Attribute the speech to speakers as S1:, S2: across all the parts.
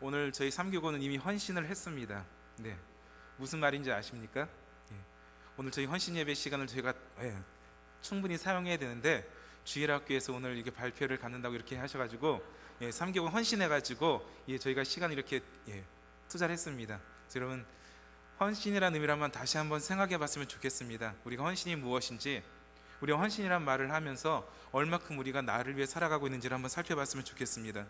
S1: 오늘 저희 3교구는 이미 헌신을 했습니다. 네, 무슨 말인지 아십니까? 예. 오늘 저희 헌신 예배 시간을 저희가 충분히 사용해야 되는데 주일학교에서 오늘 이렇게 발표를 갖는다고 이렇게 하셔가지고 3교구 헌신해가지고 저희가 시간을 이렇게 투자를 했습니다. 그래서 여러분, 헌신이라는 의미를 한번 다시 한번 생각해 봤으면 좋겠습니다. 우리가 헌신이 무엇인지, 우리가 헌신이란 말을 하면서 얼마큼 우리가 나를 위해 살아가고 있는지를 한번 살펴봤으면 좋겠습니다.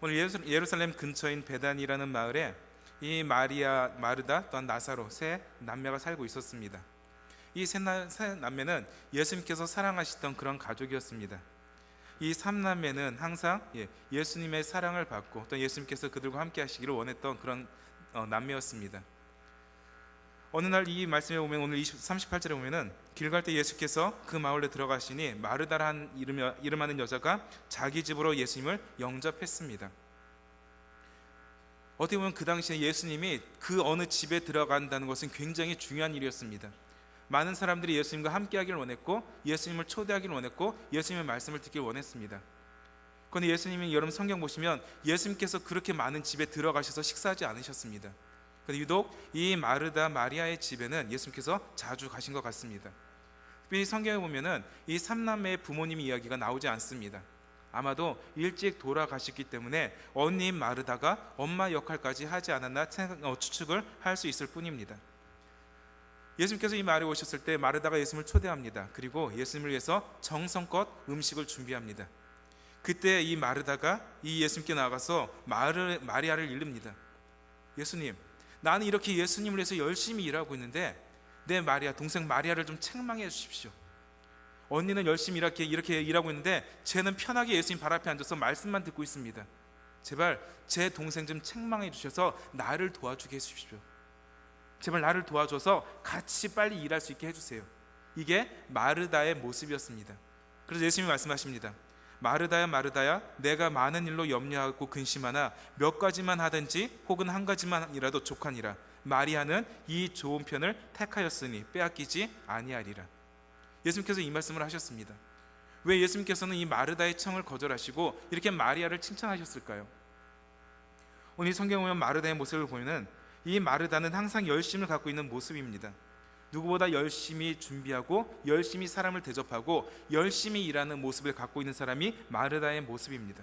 S1: 오늘 예루살렘 근처인 베단이라는 마을에 이 마리아, 마르다 또한 나사로 세 남매가 살고 있었습니다. 이 세 남매는 예수님께서 사랑하시던 그런 가족이었습니다. 이 3남매는 항상 예수님의 사랑을 받고 또 예수님께서 그들과 함께 하시기를 원했던 그런 남매였습니다. 어느 날 이 말씀에 보면 오늘 38절에 보면은 길 갈 때 예수께서 그 마을에 들어가시니 마르다라는 이름하는 여자가 자기 집으로 예수님을 영접했습니다. 어떻게 보면 그 당시에 예수님이 그 어느 집에 들어간다는 것은 굉장히 중요한 일이었습니다. 많은 사람들이 예수님과 함께 하기를 원했고 예수님을 초대하기를 원했고 예수님의 말씀을 듣기를 원했습니다. 그런데 예수님이 여러분 성경 보시면 예수님께서 그렇게 많은 집에 들어가셔서 식사하지 않으셨습니다. 그런데 유독 이 마르다 마리아의 집에는 예수님께서 자주 가신 것 같습니다. 특별히 성경에 보면은 이 3남매의 부모님 이야기가 나오지 않습니다. 아마도 일찍 돌아가셨기 때문에 언니인 마르다가 엄마 역할까지 하지 않았나 추측을 할 수 있을 뿐입니다. 예수님께서 이 마을에 오셨을 때 마르다가 예수님을 초대합니다. 그리고 예수님을 위해서 정성껏 음식을 준비합니다. 그때 이 마르다가 이 예수님께 나가서 마리아를 이릅니다. 예수님, 나는 이렇게 예수님을 위해서 열심히 일하고 있는데 내 마리아, 동생 마리아를 좀 책망해 주십시오. 언니는 열심히 이렇게 일하고 있는데 쟤는 편하게 예수님 발 앞에 앉아서 말씀만 듣고 있습니다. 제발 제 동생 좀 책망해 주셔서 나를 도와주게 해주십시오. 제발 나를 도와줘서 같이 빨리 일할 수 있게 해주세요. 이게 마르다의 모습이었습니다. 그래서 예수님이 말씀하십니다. 마르다야 마르다야, 내가 많은 일로 염려하고 근심하나 몇 가지만 하든지 혹은 한 가지만이라도 족하니라. 마리아는 이 좋은 편을 택하였으니 빼앗기지 아니하리라. 예수님께서 이 말씀을 하셨습니다. 왜 예수님께서는 이 마르다의 청을 거절하시고 이렇게 마리아를 칭찬하셨을까요? 오늘 성경에 보면 마르다의 모습을 보면 이 마르다는 항상 열심을 갖고 있는 모습입니다. 누구보다 열심히 준비하고 열심히 사람을 대접하고 열심히 일하는 모습을 갖고 있는 사람이 마르다의 모습입니다.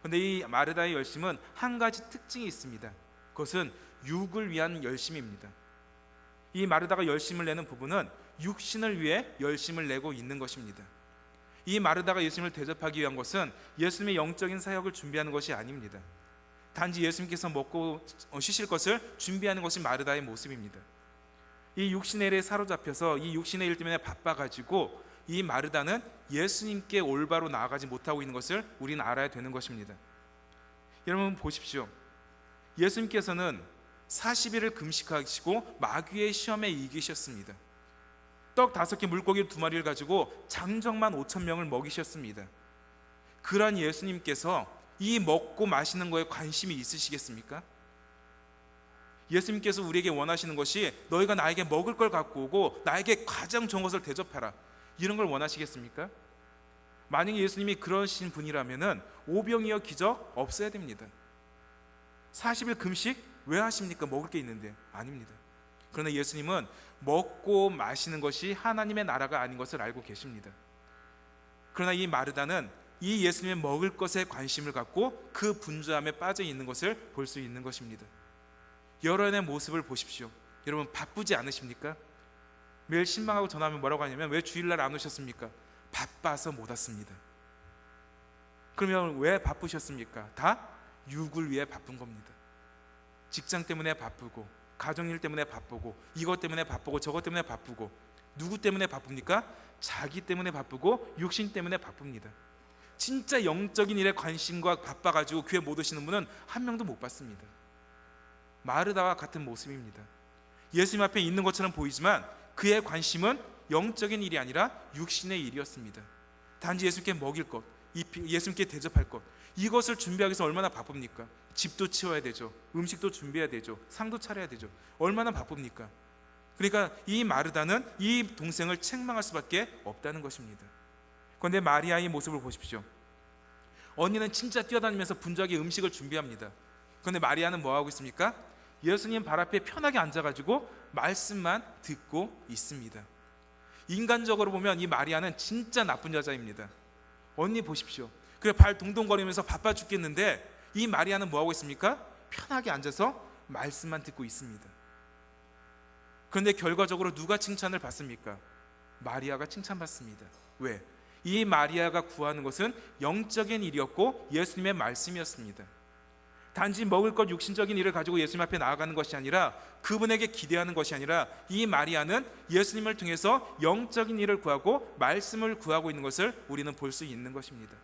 S1: 그런데 이 마르다의 열심은 한 가지 특징이 있습니다. 그것은 육을 위한 열심입니다. 이 마르다가 열심을 내는 부분은 육신을 위해 열심을 내고 있는 것입니다. 이 마르다가 예수님을 대접하기 위한 것은 예수님의 영적인 사역을 준비하는 것이 아닙니다. 단지 예수님께서 먹고 쉬실 것을 준비하는 것이 마르다의 모습입니다. 이 육신의 일에 사로잡혀서 이 육신의 일 때문에 바빠가지고 이 마르다는 예수님께 올바로 나아가지 못하고 있는 것을 우리는 알아야 되는 것입니다. 여러분 보십시오. 예수님께서는 40일을 금식하시고 마귀의 시험에 이기셨습니다. 떡 5개 물고기 2마리를 가지고 장정만 5,000명을 먹이셨습니다. 그러한 예수님께서 이 먹고 마시는 거에 관심이 있으시겠습니까? 예수님께서 우리에게 원하시는 것이 너희가 나에게 먹을 걸 갖고 오고 나에게 가장 좋은 것을 대접하라, 이런 걸 원하시겠습니까? 만약에 예수님이 그러신 분이라면 오병이어 기적 없어야 됩니다. 40일 금식 왜 하십니까? 먹을 게 있는데. 아닙니다. 그러나 예수님은 먹고 마시는 것이 하나님의 나라가 아닌 것을 알고 계십니다. 그러나 이 마르다는 이 예수님의 먹을 것에 관심을 갖고 그 분주함에 빠져 있는 것을 볼 수 있는 것입니다. 여러분의 모습을 보십시오. 여러분 바쁘지 않으십니까? 매일 신방하고 전화하면 뭐라고 하냐면 왜 주일날 안 오셨습니까? 바빠서 못 왔습니다. 그러면 왜 바쁘셨습니까? 다 육을 위해 바쁜 겁니다. 직장 때문에 바쁘고 가정일 때문에 바쁘고 이것 때문에 바쁘고 저것 때문에 바쁘고. 누구 때문에 바쁩니까? 자기 때문에 바쁘고 육신 때문에 바쁩니다. 진짜 영적인 일에 관심과 바빠가지고 교회 못 오시는 분은 한 명도 못 봤습니다. 마르다와 같은 모습입니다. 예수님 앞에 있는 것처럼 보이지만 그의 관심은 영적인 일이 아니라 육신의 일이었습니다. 단지 예수님께 먹일 것, 예수님께 대접할 것, 이것을 준비하기 위해서 얼마나 바쁩니까? 집도 치워야 되죠. 음식도 준비해야 되죠. 상도 차려야 되죠. 얼마나 바쁩니까? 그러니까 이 마르다는 이 동생을 책망할 수밖에 없다는 것입니다. 그런데 마리아의 모습을 보십시오. 언니는 진짜 뛰어다니면서 분주하게 음식을 준비합니다. 그런데 마리아는 뭐 하고 있습니까? 예수님 발 앞에 편하게 앉아가지고 말씀만 듣고 있습니다. 인간적으로 보면 이 마리아는 진짜 나쁜 여자입니다. 언니 보십시오. 그래 발 동동거리면서 바빠 죽겠는데 이 마리아는 뭐 하고 있습니까? 편하게 앉아서 말씀만 듣고 있습니다. 그런데 결과적으로 누가 칭찬을 받습니까? 마리아가 칭찬받습니다. 왜? 이 마리아가 구하는 것은 영적인 일이었고 예수님의 말씀이었습니다. 단지 먹을 것 육신적인 일을 가지고 예수님 앞에 나아가는 것이 아니라, 그분에게 기대하는 것이 아니라, 이 마리아는 예수님을 통해서 영적인 일을 구하고 말씀을 구하고 있는 것을 우리는 볼 수 있는 것입니다.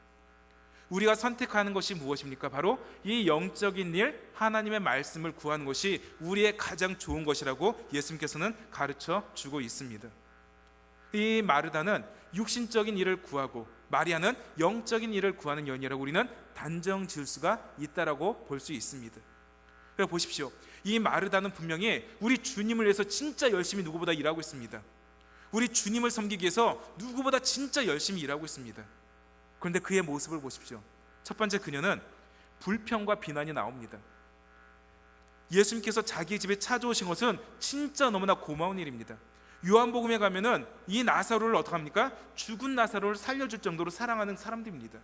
S1: 우리가 선택하는 것이 무엇입니까? 바로 이 영적인 일, 하나님의 말씀을 구하는 것이 우리의 가장 좋은 것이라고 예수님께서는 가르쳐 주고 있습니다. 이 마르다는 육신적인 일을 구하고 마리아는 영적인 일을 구하는 여인이라고 우리는 단정 지을 수가 있다라고 볼 수 있습니다. 그래서 보십시오. 이 마르다는 분명히 우리 주님을 위해서 진짜 열심히 누구보다 일하고 있습니다. 우리 주님을 섬기기 위해서 누구보다 진짜 열심히 일하고 있습니다. 그런데 그의 모습을 보십시오. 첫 번째, 그녀는 불평과 비난이 나옵니다. 예수님께서 자기 집에 찾아오신 것은 진짜 너무나 고마운 일입니다. 요한복음에 가면은 이 나사로를 어떻게 합니까? 죽은 나사로를 살려줄 정도로 사랑하는 사람들입니다.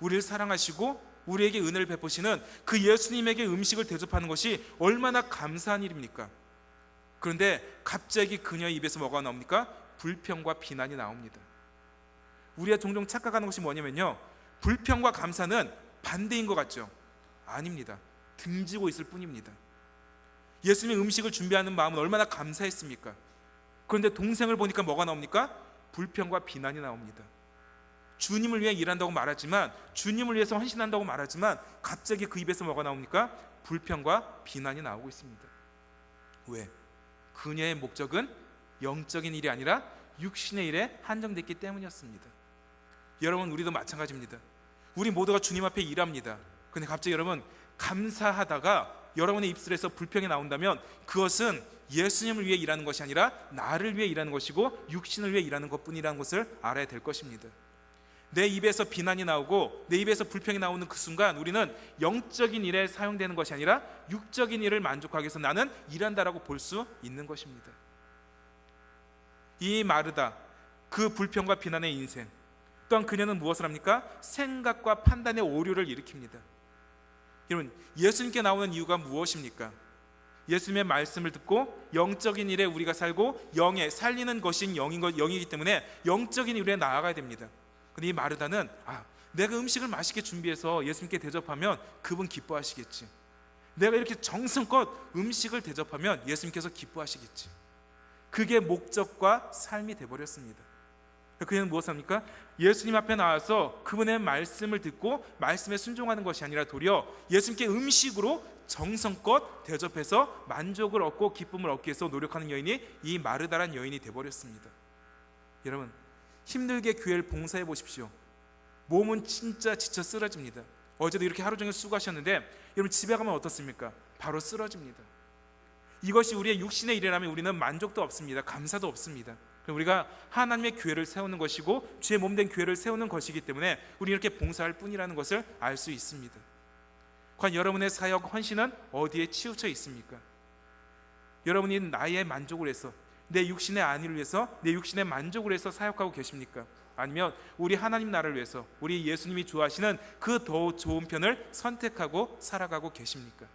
S1: 우리를 사랑하시고 우리에게 은혜를 베푸시는 그 예수님에게 음식을 대접하는 것이 얼마나 감사한 일입니까? 그런데 갑자기 그녀의 입에서 뭐가 나옵니까? 불평과 비난이 나옵니다. 우리가 종종 착각하는 것이 뭐냐면요, 불평과 감사는 반대인 것 같죠? 아닙니다. 등지고 있을 뿐입니다. 예수님의 음식을 준비하는 마음은 얼마나 감사했습니까? 그런데 동생을 보니까 뭐가 나옵니까? 불평과 비난이 나옵니다. 주님을 위해 일한다고 말하지만, 주님을 위해서 헌신한다고 말하지만 갑자기 그 입에서 뭐가 나옵니까? 불평과 비난이 나오고 있습니다. 왜? 그녀의 목적은 영적인 일이 아니라 육신의 일에 한정됐기 때문이었습니다. 여러분, 우리도 마찬가지입니다. 우리 모두가 주님 앞에 일합니다. 근데 갑자기 여러분, 감사하다가 여러분의 입술에서 불평이 나온다면 그것은 예수님을 위해 일하는 것이 아니라 나를 위해 일하는 것이고 육신을 위해 일하는 것뿐이라는 것을 알아야 될 것입니다. 내 입에서 비난이 나오고 내 입에서 불평이 나오는 그 순간 우리는 영적인 일에 사용되는 것이 아니라 육적인 일을 만족하기 위해서 나는 일한다라고 볼 수 있는 것입니다. 이 마르다, 그 불평과 비난의 인생, 또한 그녀는 무엇을 합니까? 생각과 판단의 오류를 일으킵니다. 여러분, 예수님께 나오는 이유가 무엇입니까? 예수님의 말씀을 듣고 영적인 일에 우리가 살고 영에 살리는 것인 영이기 때문에 영적인 일에 나아가야 됩니다. 근데 이 마르다는 내가 음식을 맛있게 준비해서 예수님께 대접하면 그분 기뻐하시겠지, 내가 이렇게 정성껏 음식을 대접하면 예수님께서 기뻐하시겠지, 그게 목적과 삶이 되어버렸습니다. 그녀는 무엇을 합니까? 예수님 앞에 나와서 그분의 말씀을 듣고 말씀에 순종하는 것이 아니라 도리어 예수님께 음식으로 정성껏 대접해서 만족을 얻고 기쁨을 얻기 위해서 노력하는 여인이 이 마르다란 여인이 되어버렸습니다. 여러분, 힘들게 교회를 봉사해 보십시오. 몸은 진짜 지쳐 쓰러집니다. 어제도 이렇게 하루 종일 수고하셨는데 여러분, 집에 가면 어떻습니까? 바로 쓰러집니다. 이것이 우리의 육신의 일이라면 우리는 만족도 없습니다. 감사도 없습니다. 우리가 하나님의 교회를 세우는 것이고 주의 몸된 교회를 세우는 것이기 때문에 우리 이렇게 봉사할 뿐이라는 것을 알 수 있습니다. 과연 여러분의 사역 헌신은 어디에 치우쳐 있습니까? 여러분이 나의 만족을 위해서, 내 육신의 안위를 위해서, 내 육신의 만족을 위해서 사역하고 계십니까? 아니면 우리 하나님 나라를 위해서, 우리 예수님이 좋아하시는 그 더 좋은 편을 선택하고 살아가고 계십니까?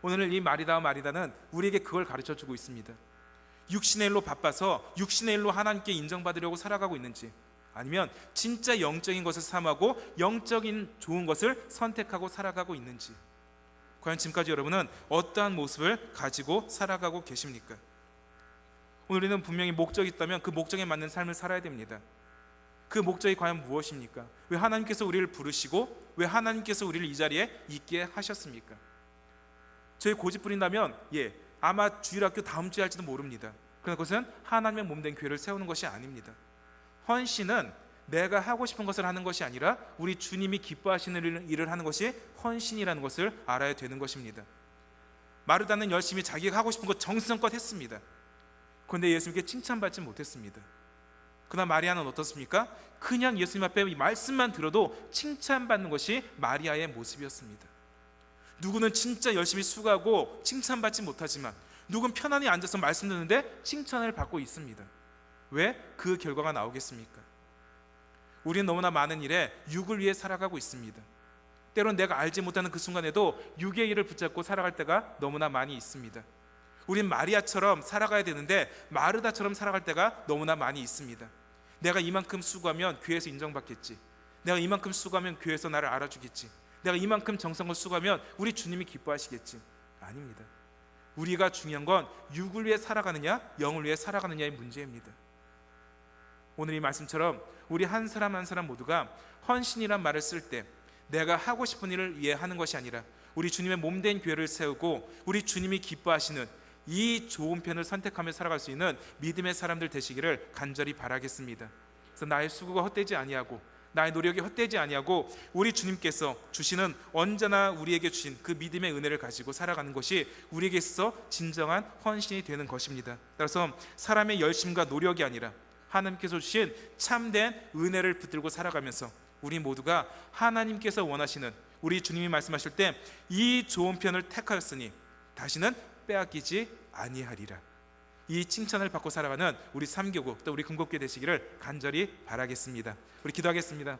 S1: 오늘 이 마리다는 우리에게 그걸 가르쳐주고 있습니다. 육신의 일로 바빠서 육신의 일로 하나님께 인정받으려고 살아가고 있는지, 아니면 진짜 영적인 것을 삼하고 영적인 좋은 것을 선택하고 살아가고 있는지, 과연 지금까지 여러분은 어떠한 모습을 가지고 살아가고 계십니까? 오늘 우리는 분명히 목적이 있다면 그 목적에 맞는 삶을 살아야 됩니다. 그 목적이 과연 무엇입니까? 왜 하나님께서 우리를 부르시고 왜 하나님께서 우리를 이 자리에 있게 하셨습니까? 저희 고집 부린다면 아마 주일학교 다음 주에 할지도 모릅니다. 그러나 그것은 하나님의 몸된 교회를 세우는 것이 아닙니다. 헌신은 내가 하고 싶은 것을 하는 것이 아니라 우리 주님이 기뻐하시는 일을 하는 것이 헌신이라는 것을 알아야 되는 것입니다. 마르다는 열심히 자기가 하고 싶은 것 정성껏 했습니다. 그런데 예수님께 칭찬받지 못했습니다. 그러나 마리아는 어떻습니까? 그냥 예수님 앞에 말씀만 들어도 칭찬받는 것이 마리아의 모습이었습니다. 누구는 진짜 열심히 수고하고 칭찬받지 못하지만 누군 편안히 앉아서 말씀 듣는데 칭찬을 받고 있습니다. 왜? 그 결과가 나오겠습니까? 우리는 너무나 많은 일에 육을 위해 살아가고 있습니다. 때론 내가 알지 못하는 그 순간에도 육의 일을 붙잡고 살아갈 때가 너무나 많이 있습니다. 우린 마리아처럼 살아가야 되는데 마르다처럼 살아갈 때가 너무나 많이 있습니다. 내가 이만큼 수고하면 교회에서 인정받겠지, 내가 이만큼 수고하면 교회에서 나를 알아주겠지, 내가 이만큼 정성을 수고하면 우리 주님이 기뻐하시겠지. 아닙니다. 우리가 중요한 건 육을 위해 살아가느냐 영을 위해 살아가느냐의 문제입니다. 오늘 이 말씀처럼 우리 한 사람 한 사람 모두가 헌신이란 말을 쓸 때 내가 하고 싶은 일을 위해 하는 것이 아니라 우리 주님의 몸된 교회를 세우고 우리 주님이 기뻐하시는 이 좋은 편을 선택하며 살아갈 수 있는 믿음의 사람들 되시기를 간절히 바라겠습니다. 그래서 나의 수고가 헛되지 아니하고 나의 노력이 헛되지 아니하고 우리 주님께서 주시는 언제나 우리에게 주신 그 믿음의 은혜를 가지고 살아가는 것이 우리에게 있어 진정한 헌신이 되는 것입니다. 따라서 사람의 열심과 노력이 아니라 하나님께서 주신 참된 은혜를 붙들고 살아가면서 우리 모두가 하나님께서 원하시는 우리 주님이 말씀하실 때 이 좋은 편을 택하였으니 다시는 빼앗기지 아니하리라, 이 칭찬을 받고 살아가는 우리 삼교구 또 우리 금곡교회 되시기를 간절히 바라겠습니다. 우리 기도하겠습니다.